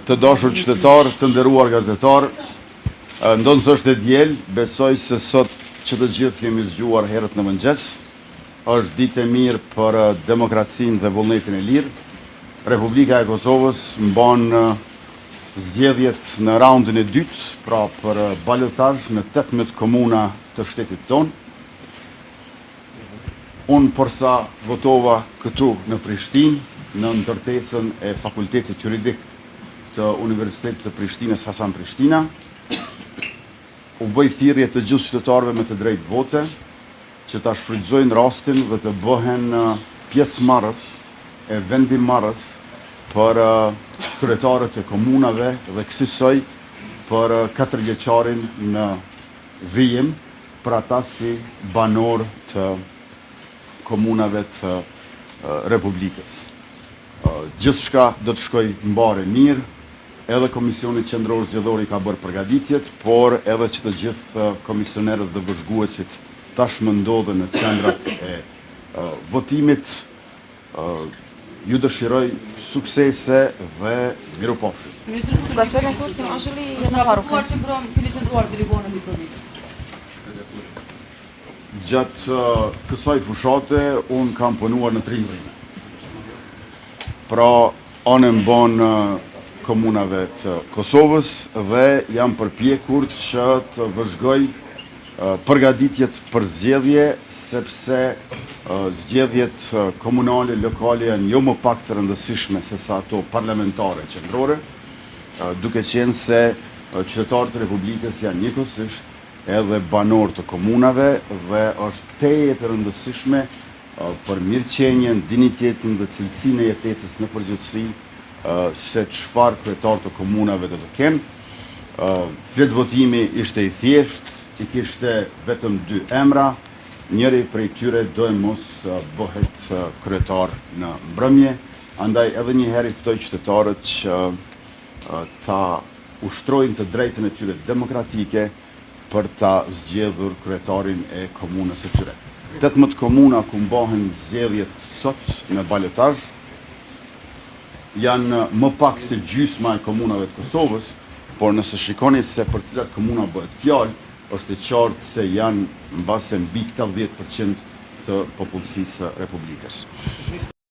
Të dashur qytetar, të nderuar gazetar, ndonë së është e djel, besoj se sot që të gjithë jemi zgjuar herët në mëngjes, është ditë e mirë për demokracinë dhe vullnetin e lirë. Republika e Kosovës mban zgjedhjet në raundin e dytë, pra për balotazh në 18 komuna të shtetit tonë. Unë përsa votova këtu në Prishtinë, në ndërtesën e Fakultetit Juridik të Universitetit të Prishtinës Hasan Prishtina, u bëj thirrje të gjithë qytetarëve me të drejtë vote që ta shfrytëzojnë rastin dhe të bëhen pjesëmarrës e vendimmarrës për kryetarët e komunave dhe kësaj për 4 vjeçarin në vijim për ata si banor të komunave të Republikës. Gjithçka do të shkoj mbare mirë, edhe Komisioni Qendror Zgjedhor i ka bërë përgatitjet, por edhe që të gjithë komisionerët dhe vëzhguesit tashmë ndodhen në qendrat e votimit. Ju dëshiroj suksese dhe mirupafshim. Gospodine Kurti, može li jedna poruka? Gjatë kësaj fushate, unë kam punuar në 3 vende. Pra, anë mban komunave të Kosovës dhe jam përpjekur që të vëzhgoj përgatitjet për zgjedhje, sepse zgjedhjet komunale, lokale janë jo më pak të rëndësishme se sa ato parlamentare qendrore, duke qenë se qytetarët e Republikës janë njëkohësisht edhe banor të komunave dhe është teje të rëndësishme për mirëqenjen, dinjitetin dhe cilësinë e jetesës në përgjithësi se çfarë kryetar të komunave do të kenë. Flet votimi ishte i thjesht, i kishte vetëm 2 emra, njëri prej tyre do e mos bëhet kryetar në mbrëmje, andaj edhe një herë i ftoj qytetarët që ta ushtrojnë të drejtën e tyre demokratike për ta zgjedhur kryetarin e komunës së tyre. 18 komuna ku mbahen zgjedhjet sot në balotazh janë më pak se gjysma e komunave të Kosovës, por nëse shikoni se për cilat komuna bëhet fjalë, është e qartë se janë mbase mbi 80% të popullsisë së Republikës.